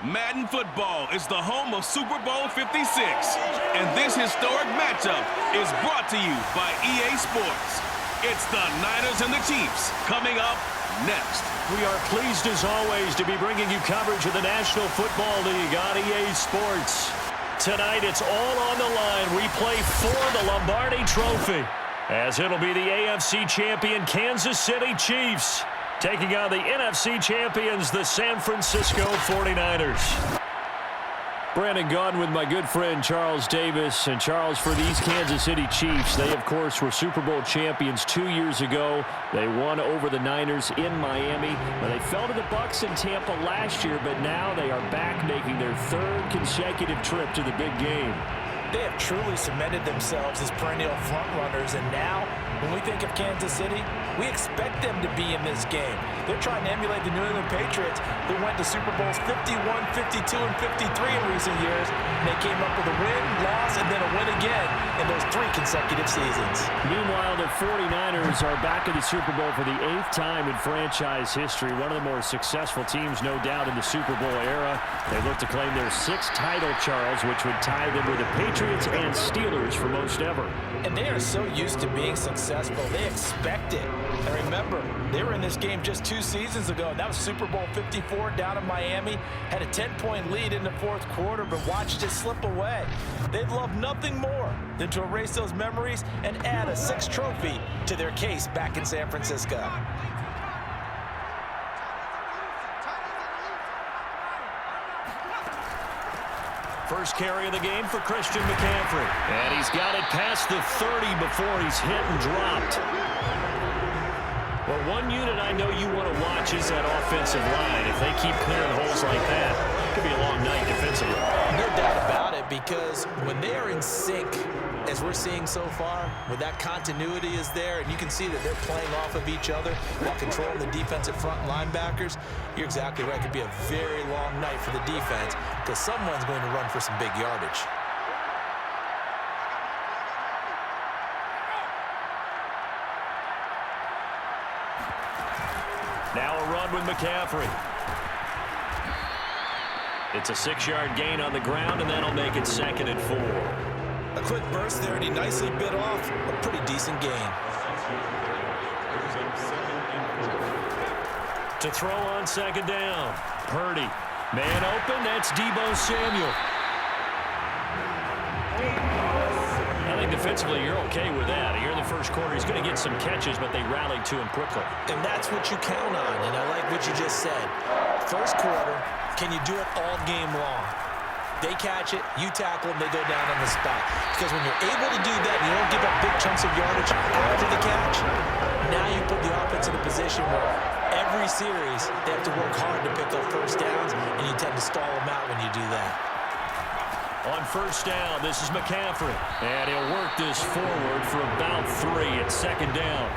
Madden football is the home of Super Bowl 56, and this historic matchup is brought to you by EA Sports. It's the Niners and the Chiefs coming up next. We are pleased as always to be bringing you coverage of the National Football League on EA Sports. Tonight it's all on the line. We play for the Lombardi Trophy, as it'll be the AFC champion Kansas City Chiefs taking on the NFC champions, the San Francisco 49ers. Brandon Gaudin with my good friend Charles Davis. And Charles, for these Kansas City Chiefs, they of course were Super Bowl champions 2 years ago. They won over the Niners in Miami. Now, they fell to the Bucs in Tampa last year, but now they are back making their third consecutive trip to the big game. They have truly cemented themselves as perennial frontrunners, and now, when we think of Kansas City, we expect them to be in this game. They're trying to emulate the New England Patriots, who went to Super Bowls 51, 52, and 53 in recent years. And they came up with a win, loss, and then a win again in those 3 consecutive seasons. Meanwhile, the 49ers are back in the Super Bowl for the 8th time in franchise history. One of the more successful teams, no doubt, in the Super Bowl era. They look to claim their 6th title, Charles, which would tie them with the Patriots and Steelers for most ever. And they are so used to being successful, they expect it. And remember, they were in this game just 2 seasons ago. That was Super Bowl 54 down in Miami. Had a 10-point lead in the 4th quarter, but watched it slip away. They'd love nothing more than to erase those memories and add a 6th trophy to their case back in San Francisco. First carry of the game for Christian McCaffrey. And he's got it past the 30 before he's hit and dropped. Well, one unit I know you want to watch is that offensive line. If they keep clearing holes like that, it could be a long night defensively. No doubt about it, because when they are in sync, as we're seeing so far, when that continuity is there, and you can see that they're playing off of each other while controlling the defensive front linebackers, you're exactly right. It could be a very long night for the defense because someone's going to run for some big yardage. Now a run with McCaffrey. It's a 6-yard gain on the ground, and that'll make it 2nd and 4. A quick burst there, and he nicely bit off a pretty decent gain. To throw on 2nd down. Purdy. Man open, that's Deebo Samuel. I think defensively you're okay with that. Here in the first quarter, he's going to get some catches, but they rallied to him quickly. And that's what you count on, and I like what you just said. First quarter, can you do it all game long? They catch it, you tackle them, they go down on the spot. Because when you're able to do that, and you don't give up big chunks of yardage after the catch, now you put the offense in a position where every series they have to work hard to pick up first downs, and you tend to stall them out when you do that. On first down, this is McCaffrey. And he'll work this forward for about 3 at 2nd down.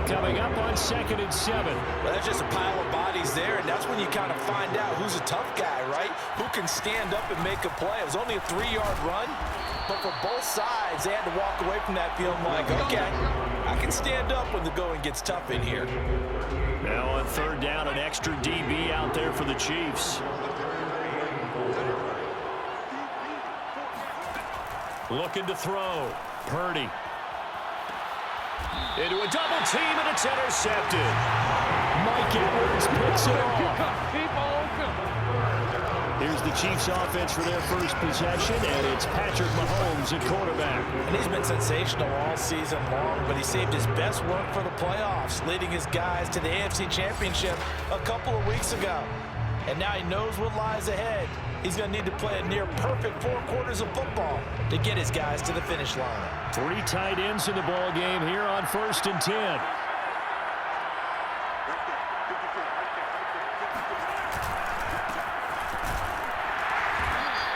Coming up on 2nd and 7. Well, that's just a pile of bodies there, and that's when you kind of find out who's a tough guy, right? Who can stand up and make a play. It was only a 3-yard run, but for both sides, they had to walk away from that feeling like, okay, I can stand up when the going gets tough in here. Now on 3rd down, an extra DB out there for the Chiefs. Looking to throw. Purdy. Into a double team, and it's intercepted. Mike Edwards picks it off. Here's the Chiefs offense for their first possession, and it's Patrick Mahomes at quarterback. And he's been sensational all season long, but he saved his best work for the playoffs, leading his guys to the AFC Championship a couple of weeks ago. And now he knows what lies ahead. He's going to need to play a near-perfect 4 quarters of football to get his guys to the finish line. 3 tight ends in the ball game here on 1st and 10.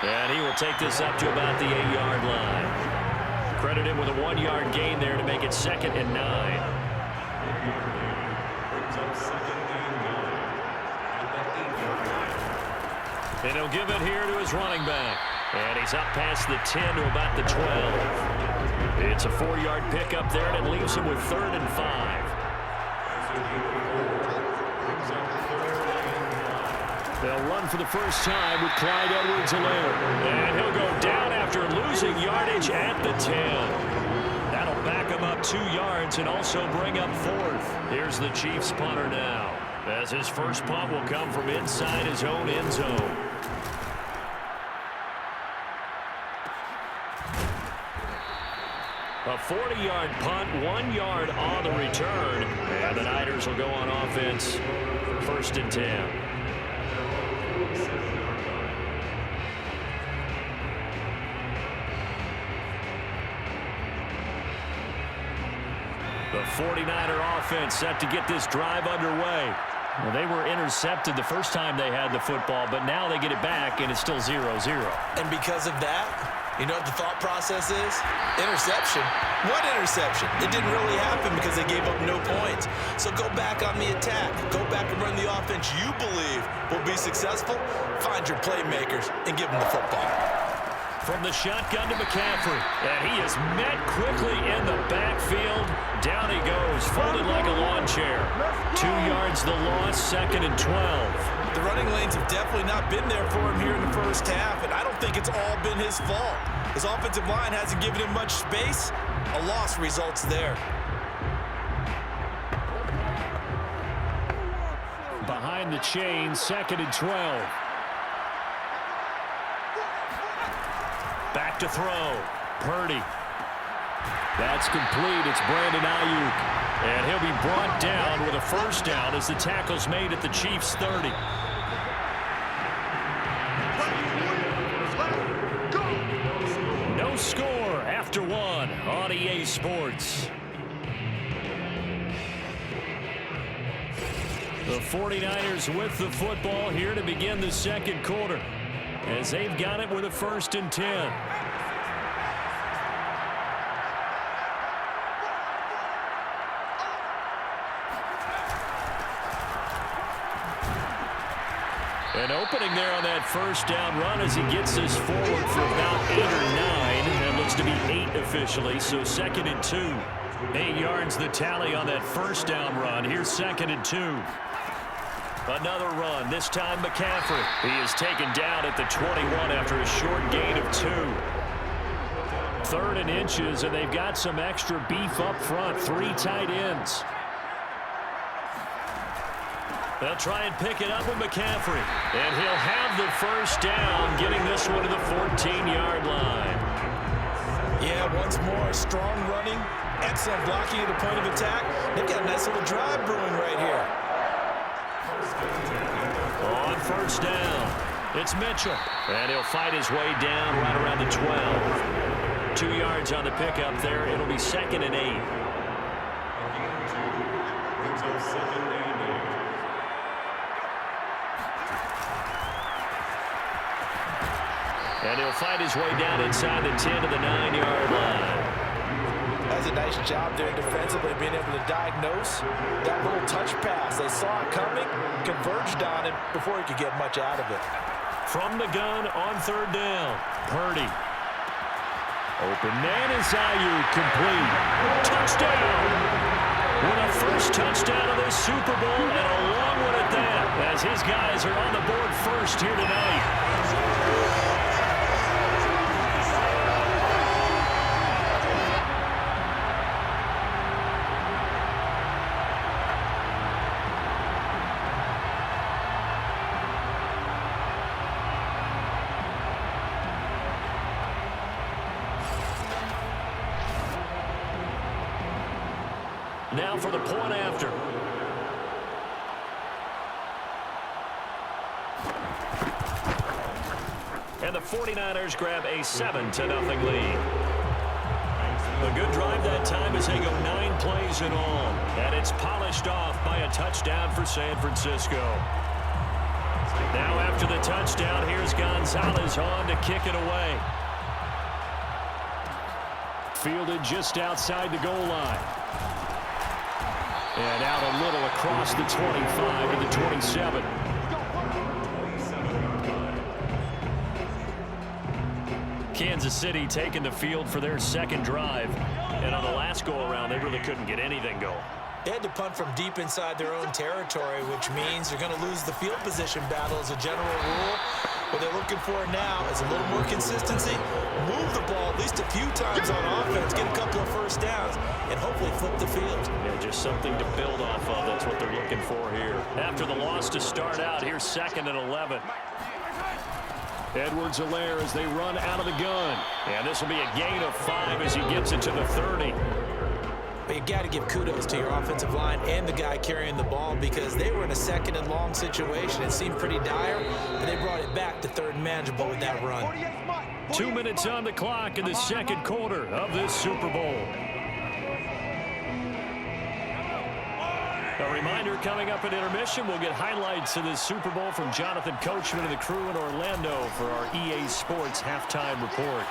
And he will take this up to about the 8-yard line. Credit him with a 1-yard gain there to make it 2nd and 9. And he'll give it here to his running back. And he's up past the 10 to about the 12. It's a 4-yard pickup there, and it leaves him with 3rd and 5. They'll run for the first time with Clyde Edwards-Helaire. And he'll go down after losing yardage at the 10. That'll back him up 2 yards and also bring up 4th. Here's the Chiefs punter now, as his first punt will come from inside his own end zone. A 40-yard punt, 1 yard on the return. And the Niners will go on offense for 1st and 10. The 49er offense set to get this drive underway. Well, they were intercepted the first time they had the football, but now they get it back, and it's still 0-0. And because of that, you know what the thought process is? Interception. What interception? It didn't really happen because they gave up no points. So go back on the attack. Go back and run the offense you believe will be successful. Find your playmakers and give them the football. From the shotgun to McCaffrey. And he is met quickly in the backfield. Down he goes, folded like a lawn chair. 2 yards the loss, 2nd and 12. The running lanes have definitely not been there for him here in the first half, and I don't think it's all been his fault. His offensive line hasn't given him much space. A loss results there. Behind the chain, 2nd and 12. Back to throw. Purdy. That's complete. It's Brandon Ayuk. And he'll be brought down with a first down as the tackle's made at the Chiefs' 30. No score after 1 on EA Sports. The 49ers with the football here to begin the second quarter, as they've got it with a 1st and 10. An opening there on that first down run as he gets this forward for about 8 or 9. That looks to be 8 officially, so 2nd and 2. 8 yards the tally on that first down run. Here's 2nd and 2. Another run, this time McCaffrey. He is taken down at the 21 after a short gain of 2. 3rd and inches, and they've got some extra beef up front. 3 tight ends. They'll try and pick it up with McCaffrey. And he'll have the first down, getting this one to the 14-yard line. Yeah, once more, strong running, excellent blocking at the point of attack. They've got a nice little drive brewing right here. On first down, it's Mitchell. And he'll fight his way down right around the 12. 2 yards on the pickup there. It'll be 2nd and 8. And he'll fight his way down inside the 10 to the 9-yard line. That's a nice job there defensively, being able to diagnose that little touch pass. They saw it coming, converged on it before he could get much out of it. From the gun on 3rd down, Purdy. Open man is Ayuk, complete. Touchdown! With a first touchdown of this Super Bowl, and a long one at that, as his guys are on the board first here tonight. Now for the point after. And the 49ers grab a 7-0 lead. A good drive that time as they go 9 plays in all. And it's polished off by a touchdown for San Francisco. Now after the touchdown, here's Gonzalez on to kick it away. Fielded just outside the goal line. And out a little across the 25 to the 27. Kansas City taking the field for their second drive. And on the last go-around, they really couldn't get anything going. They had to punt from deep inside their own territory, which means you're going to lose the field position battle as a general rule. What they're looking for now is a little more consistency, move the ball at least a few times on offense, get a couple of first downs, and hopefully flip the field. Yeah, just something to build off of. That's what they're looking for here. After the loss to start out, here's 2nd and 11. Edwards-Helaire as they run out of the gun. And this will be a gain of 5 as he gets it to the 30. But you got to give kudos to your offensive line and the guy carrying the ball because they were in a 2nd and long situation. It seemed pretty dire, but they brought it back to 3rd and manageable with that run. 2 minutes on the clock in the 2nd quarter of this Super Bowl. A reminder, coming up at intermission, we'll get highlights of this Super Bowl from Jonathan Coachman and the crew in Orlando for our EA Sports halftime report.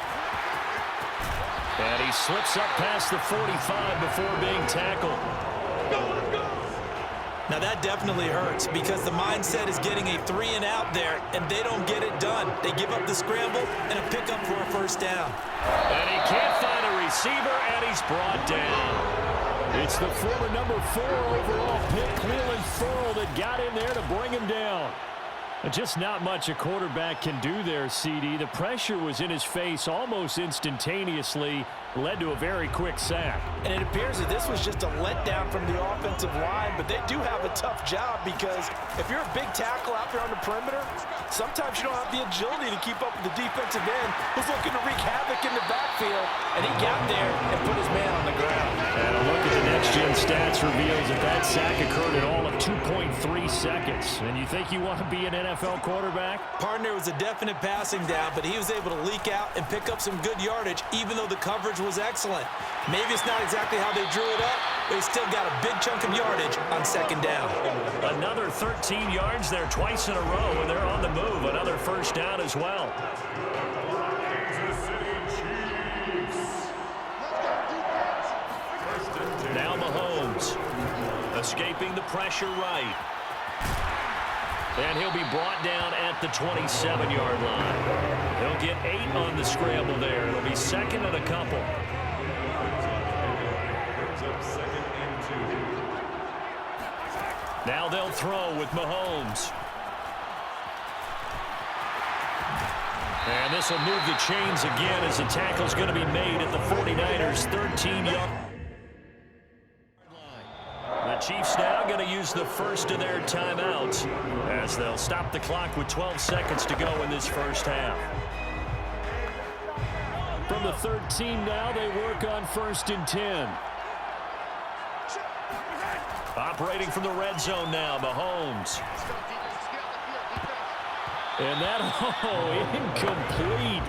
And he slips up past the 45 before being tackled. Now that definitely hurts because the mindset is getting a 3-and-out there, and they don't get it done. They give up the scramble and a pickup for a first down. And he can't find a receiver, and he's brought down. It's the former number 4 overall pick, Cleveland Ferrell, that got in there to bring him down. Just not much a quarterback can do there, CD. The pressure was in his face almost instantaneously, led to a very quick sack. And it appears that this was just a letdown from the offensive line, but they do have a tough job because if you're a big tackle out there on the perimeter, sometimes you don't have the agility to keep up with the defensive end who's looking to wreak havoc in the backfield, and he got there and put his man on the ground. And a look at the next-gen stats reveals that that sack occurred in all of 2.3 seconds. And you think you want to be an NFL quarterback? Partner was a definite passing down, but he was able to leak out and pick up some good yardage, even though the coverage was excellent. Maybe it's not exactly how they drew it up, but he still got a big chunk of yardage on 2nd down. Another 13 yards there twice in a row, and they're on the move. Another first down as well. Now Mahomes, escaping the pressure right. And he'll be brought down at the 27-yard line. He'll get 8 on the scramble there. It'll be 2nd and a couple. Now they'll throw with Mahomes. And this will move the chains again as the tackle's going to be made at the 49ers' 13-yard line. The Chiefs now going to use the first of their timeouts as they'll stop the clock with 12 seconds to go in this first half. From the 13 now, they work on 1st and 10. Operating from the red zone now, Mahomes. And that, incomplete.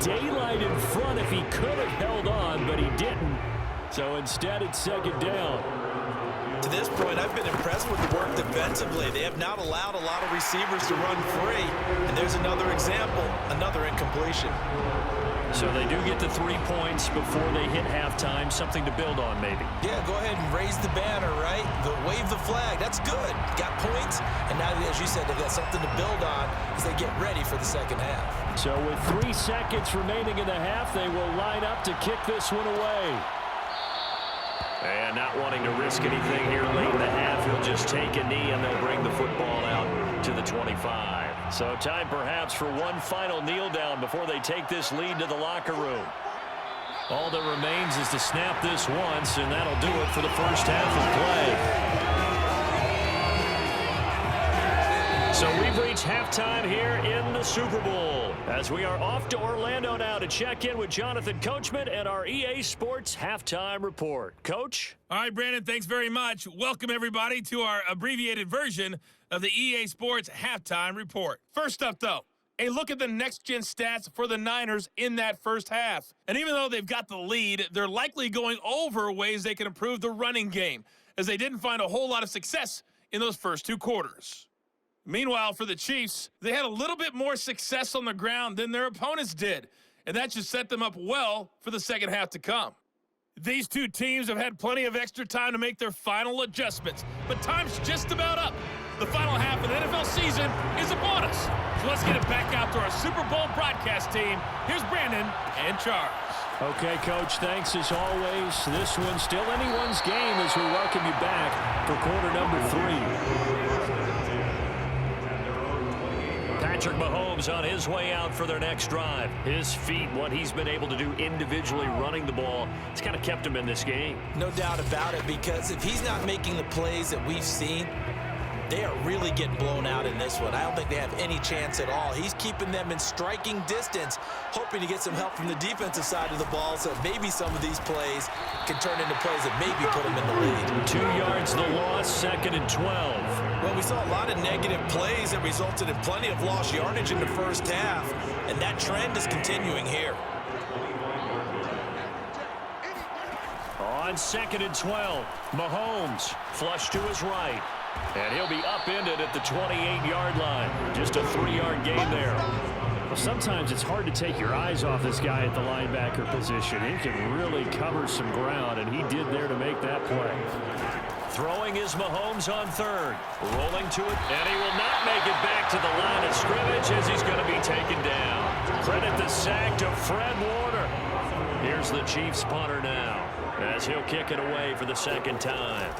Daylight in front if he could have held on, but he didn't. So instead, it's 2nd down. To this point, I've been impressed with the work defensively. They have not allowed a lot of receivers to run free. And there's another example, another incompletion. So they do get the 3 points before they hit halftime, something to build on maybe. Yeah, go ahead and raise the banner, right? Wave the flag. That's good. Got points, and now, as you said, they've got something to build on as they get ready for the 2nd half. So with 3 seconds remaining in the half, they will line up to kick this one away. And not wanting to risk anything here late in the half, he'll just take a knee, and they'll bring the football out to the 25. So time perhaps for one final kneel down before they take this lead to the locker room. All that remains is to snap this once, and that'll do it for the first half of play. So we've reached halftime here in the Super Bowl as we are off to Orlando now to check in with Jonathan Coachman and our EA Sports halftime report. Coach? All right, Brandon, thanks very much. Welcome, everybody, to our abbreviated version of the EA Sports halftime report. First up, though, a look at the next-gen stats for the Niners in that first half. And even though they've got the lead, they're likely going over ways they can improve the running game, as they didn't find a whole lot of success in those first 2 quarters. Meanwhile, for the Chiefs, they had a little bit more success on the ground than their opponents did, and that should set them up well for the second half to come. These 2 teams have had plenty of extra time to make their final adjustments, but time's just about up. The final half of the NFL season is upon us. So let's get it back out to our Super Bowl broadcast team. Here's Brandon and Charles. Okay, Coach, thanks as always. This one's still anyone's game as we welcome you back for quarter number 3. Patrick Mahomes on his way out for their next drive. His feet, what he's been able to do individually running the ball, it's kind of kept him in this game. No doubt about it, because if he's not making the plays that we've seen, they are really getting blown out in this one. I don't think they have any chance at all. He's keeping them in striking distance, hoping to get some help from the defensive side of the ball so maybe some of these plays can turn into plays that maybe put them in the lead. 2 yards the loss, 2nd and 12. Well, we saw a lot of negative plays that resulted in plenty of lost yardage in the first half, and that trend is continuing here. On 2nd and 12, Mahomes flush to his right. And he'll be upended at the 28-yard line. Just a 3-yard gain there. Well, sometimes it's hard to take your eyes off this guy at the linebacker position. He can really cover some ground, and he did there to make that play. Throwing is Mahomes on 3rd. Rolling to it, and he will not make it back to the line of scrimmage as he's going to be taken down. Credit the sack to Fred Warner. Here's the Chiefs punter now as he'll kick it away for the 2nd time.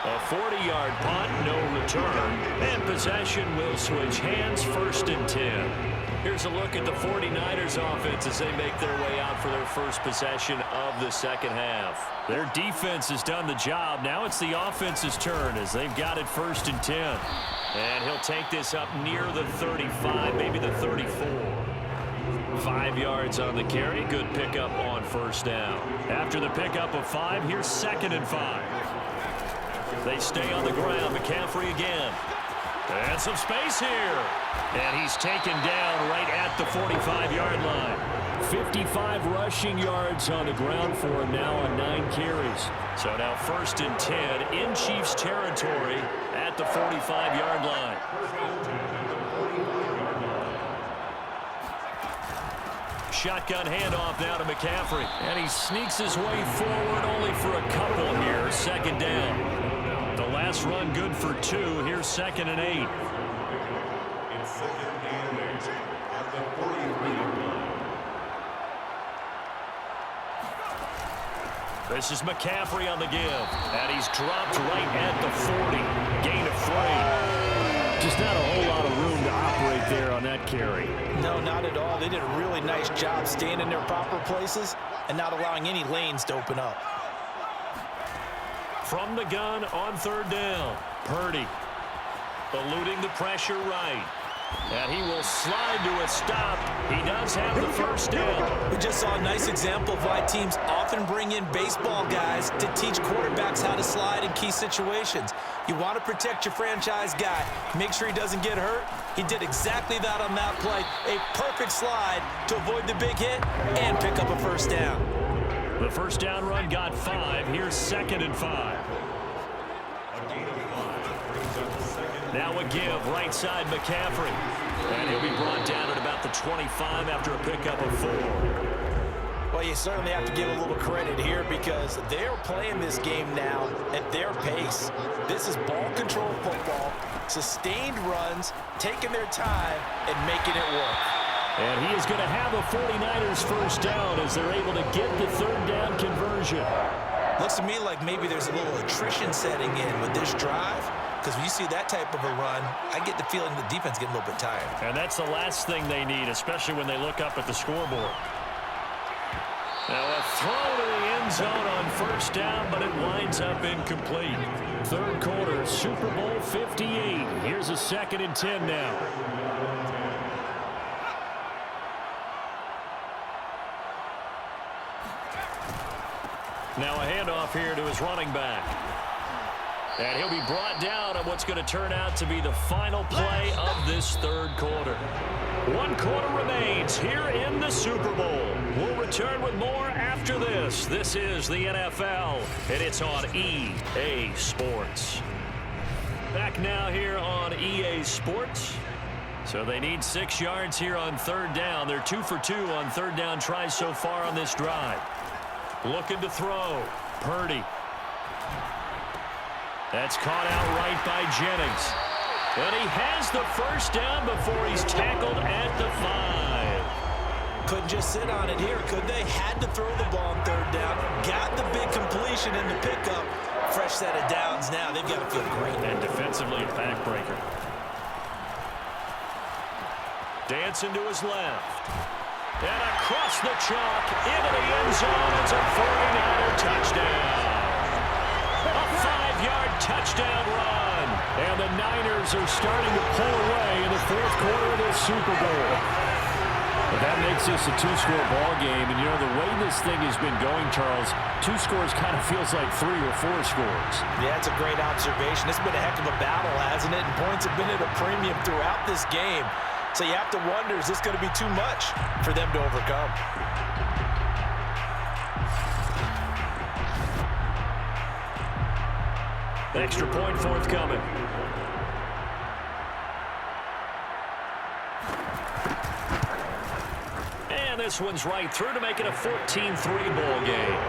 A 40-yard punt, no return, and possession will switch hands, 1st and 10. Here's a look at the 49ers offense as they make their way out for their first possession of the second half. Their defense has done the job. Now it's the offense's turn as they've got it 1st and 10. And he'll take this up near the 35, maybe the 34. 5 yards on the carry. Good pickup on 1st down. After the pickup of 5, here's 2nd and 5. They stay on the ground. McCaffrey again. And some space here. And he's taken down right at the 45-yard line. 55 rushing yards on the ground for him now on 9 carries. So now 1st and 10 in Chiefs territory at the 45-yard line. Shotgun handoff now to McCaffrey. And he sneaks his way forward only for a couple here. 2nd down. The last run good for 2. Here's 2nd and 8. This is McCaffrey on the give. And he's dropped right at the 40. Gain of 3. Just not a whole lot of room to operate there on that carry. No, not at all. They did a really nice job staying in their proper places and not allowing any lanes to open up. From the gun on 3rd down, Purdy eluding the pressure right. And he will slide to a stop. He does have the 1st down. We just saw a nice example of why teams often bring in baseball guys to teach quarterbacks how to slide in key situations. You want to protect your franchise guy. Make sure he doesn't get hurt. He did exactly that on that play. A perfect slide to avoid the big hit and pick up a 1st down. The 1st down run got 5. Here's 2nd and 5. Now a give, right side McCaffrey. And he'll be brought down at about the 25 after a pickup of 4. Well, you certainly have to give a little credit here because they're playing this game now at their pace. This is ball control football, sustained runs, taking their time, and making it work. And he is going to have a 49ers 1st down as they're able to get the 3rd down conversion. Looks to me like maybe there's a little attrition setting in with this drive. Because when you see that type of a run, I get the feeling the defense getting a little bit tired. And that's the last thing they need, especially when they look up at the scoreboard. Now a throw to the end zone on 1st down, but it winds up incomplete. 3rd quarter, Super Bowl 58. Here's a 2nd and 10 now. Now a handoff here to his running back. And he'll be brought down on what's going to turn out to be the final play of this 3rd quarter. 1 quarter remains here in the Super Bowl. We'll return with more after this. This is the NFL, and it's on EA Sports. Back now here on EA Sports. So they need 6 yards here on 3rd down. They're 2 for 2 on 3rd down tries so far on this drive. Looking to throw. Purdy. That's caught out right by Jennings. And he has the first down before he's tackled at the 5. Couldn't just sit on it here, could they? Had to throw the ball on third down. Got the big completion in the pickup. Fresh set of downs now. They've got to feel great. And defensively a backbreaker. Dancing to his left. And across the chalk into the end zone. It's a 49er touchdown. A 5-yard touchdown run. And the Niners are starting to pull away in the fourth quarter of this Super Bowl. But that makes this a 2-score ball game. And, you know, the way this thing has been going, Charles, 2 scores kind of feels like 3 or 4 scores. Yeah, it's a great observation. It's been a heck of a battle, hasn't it? And points have been at a premium throughout this game. So you have to wonder, is this going to be too much for them to overcome? Extra point forthcoming. And this one's right through to make it a 14-3 ball game.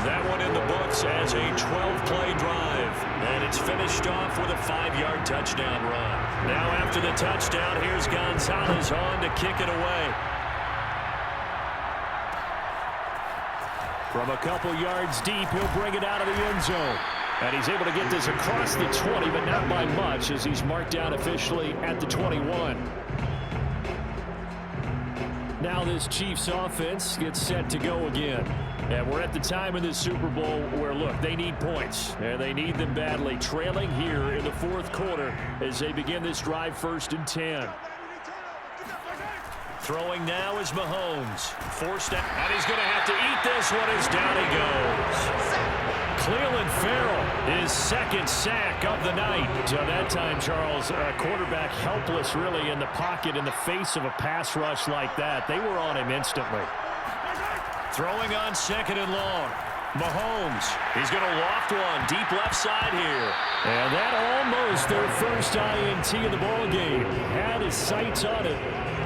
That one in the books as a 12-play drive. And it's finished off with a 5-yard touchdown run. Now after the touchdown, here's Gonzalez on to kick it away. From a couple yards deep, he'll bring it out of the end zone. And he's able to get this across the 20, but not by much, as he's marked down officially at the 21. Now this Chiefs offense gets set to go again. And we're at the time in this Super Bowl where, look, they need points. And they need them badly. Trailing here in the fourth quarter as they begin this drive, 1st and 10. Throwing now is Mahomes. Forced out, and he's going to have to eat this one as down he goes. Cleveland Farrell, his second sack of the night. That time, Charles, quarterback helpless really in the pocket in the face of a pass rush like that. They were on him instantly. Throwing on 2nd and long. Mahomes, he's going to loft one deep left side here. And that almost their first INT in the ballgame. Had his sights on it,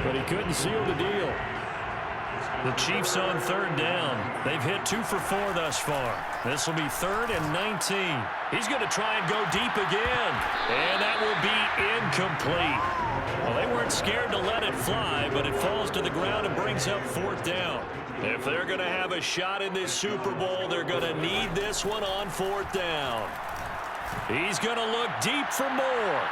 but he couldn't seal the deal. The Chiefs on 3rd down. They've hit 2 for 4 thus far. This will be 3rd and 19. He's going to try and go deep again. And that will be incomplete. Well, they weren't scared to let it fly, but it falls to the ground and brings up 4th down. If they're going to have a shot in this Super Bowl, they're going to need this one on 4th down. He's going to look deep for more.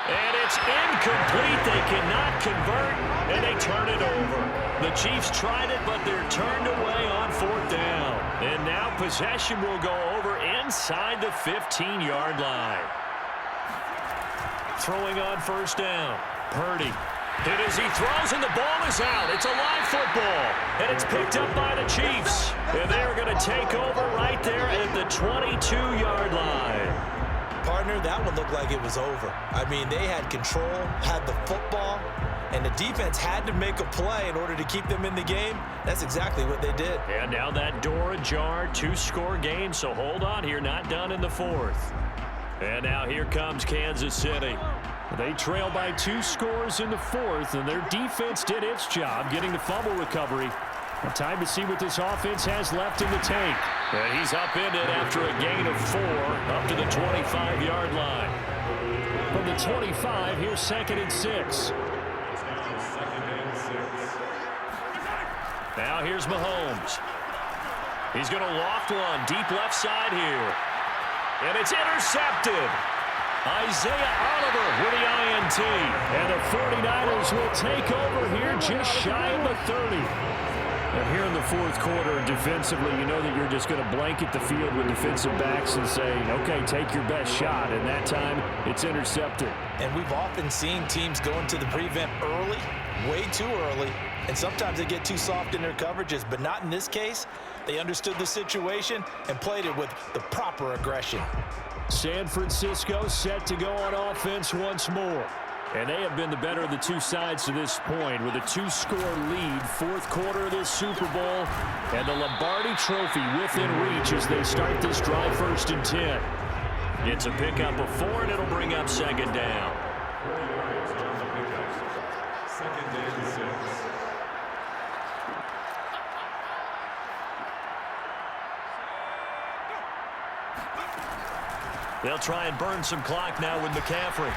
And it's incomplete. They cannot convert, and they turn it over. The Chiefs tried it, but they're turned away on 4th down. And now possession will go over inside the 15-yard line. Throwing on 1st down. Purdy. Hit as he throws, and the ball is out. It's a live football, and it's picked up by the Chiefs. And they're going to take over right there at the 22-yard line. Partner, that one looked like it was over. I mean, they had control, had the football, and the defense had to make a play in order to keep them in the game. That's exactly what they did. And now that door ajar, 2-score game, so hold on here, not done in the 4th. And now here comes Kansas City. They trail by 2 scores in the 4th, and their defense did its job getting the fumble recovery. Time to see what this offense has left in the tank. And he's upended after a gain of 4 up to the 25-yard line. From the 25, here's 2nd and 6. Now here's Mahomes. He's going to loft one deep left side here. And it's intercepted. Isaiah Oliver with the INT. And the 49ers will take over here just shy of the 30. And here in the 4th quarter, defensively, you know that you're just going to blanket the field with defensive backs and say, okay, take your best shot. And that time, it's intercepted. And we've often seen teams go into the prevent early, way too early, and sometimes they get too soft in their coverages, but not in this case. They understood the situation and played it with the proper aggression. San Francisco set to go on offense once more. And they have been the better of the 2 sides to this point with a 2-score lead, 4th quarter of this Super Bowl, and the Lombardi Trophy within reach as they start this drive 1st and 10. It's a pickup of 4, and it'll bring up 2nd down. They'll try and burn some clock now with McCaffrey.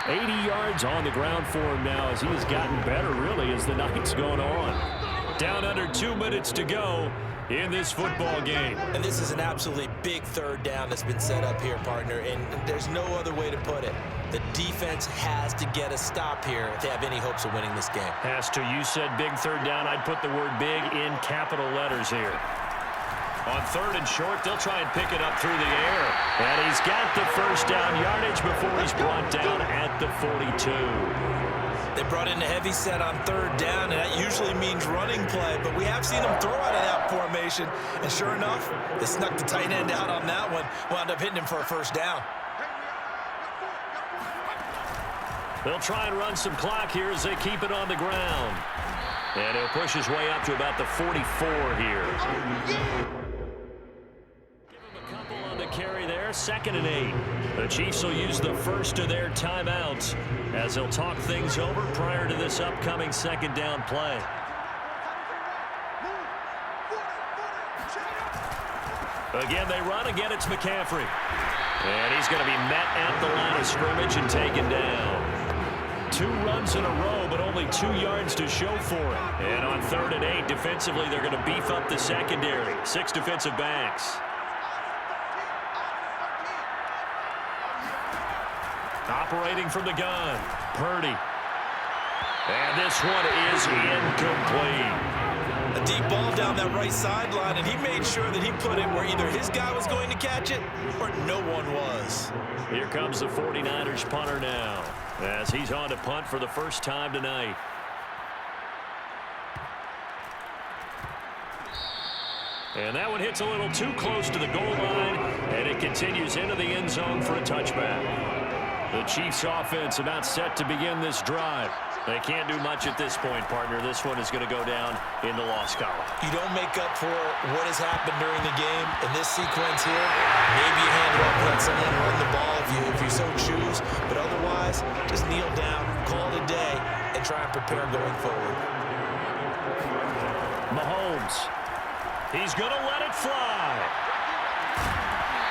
80 yards on the ground for him now as he has gotten better, really, as the night's going on. Down under 2 minutes to go in this football game. And this is an absolutely big third down that's been set up here, partner, and there's no other way to put it. The defense has to get a stop here if they have any hopes of winning this game. Has to. You said big third down. I'd put the word big in capital letters here. On third and short, they'll try and pick it up through the air. And he's got the first down yardage before he's brought down at the 42. They brought in a heavy set on third down, and that usually means running play, but we have seen them throw out of that formation, and sure enough, they snuck the tight end out on that one, wound up hitting him for a first down. They'll try and run some clock here as they keep it on the ground. And he'll push his way up to about the 44 here. Give him a couple on the carry there, 2nd and 8. The Chiefs will use the first of their timeouts as they'll talk things over prior to this upcoming 2nd down play. Again, they run. Again, it's McCaffrey. And he's going to be met at the line of scrimmage and taken down. 2 runs in a row, but only 2 yards to show for it. And on 3rd and 8, defensively, they're going to beef up the secondary. 6 defensive backs. Operating from the gun, Purdy. And this one is incomplete. A deep ball down that right sideline, and he made sure that he put it where either his guy was going to catch it or no one was. Here comes the 49ers punter now as he's on to punt for the first time tonight. And that one hits a little too close to the goal line, and it continues into the end zone for a touchback. The Chiefs offense about set to begin this drive. They can't do much at this point, partner. This one is going to go down in the loss column. You don't make up for what has happened during the game. In this sequence here, maybe you hand it off and let someone run the ball if you so choose. But otherwise, just kneel down, call it a day, and try and prepare going forward. Mahomes. He's going to let it fly.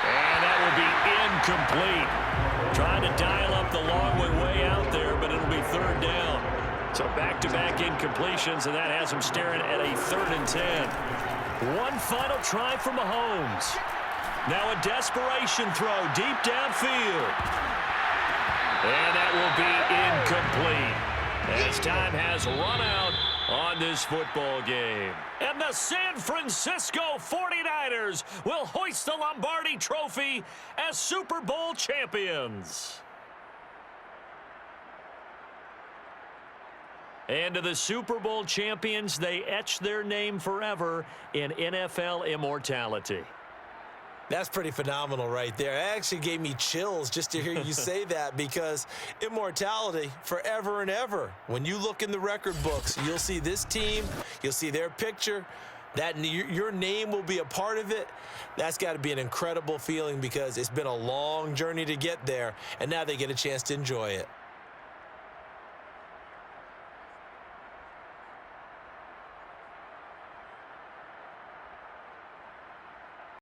And that will be incomplete. Trying to dial up the long way out there, but it'll be 3rd down. So back-to-back incompletions, and that has him staring at a 3rd and 10. One final try for Mahomes. Now a desperation throw deep downfield. And that will be incomplete as time has run out on this football game. And the San Francisco 49ers will hoist the Lombardi Trophy as Super Bowl champions. And to the Super Bowl champions, they etch their name forever in NFL immortality. That's pretty phenomenal right there. It actually gave me chills just to hear you say that, because immortality forever and ever. When you look in the record books, you'll see this team, you'll see their picture, that your name will be a part of it. That's got to be an incredible feeling, because it's been a long journey to get there, and now they get a chance to enjoy it.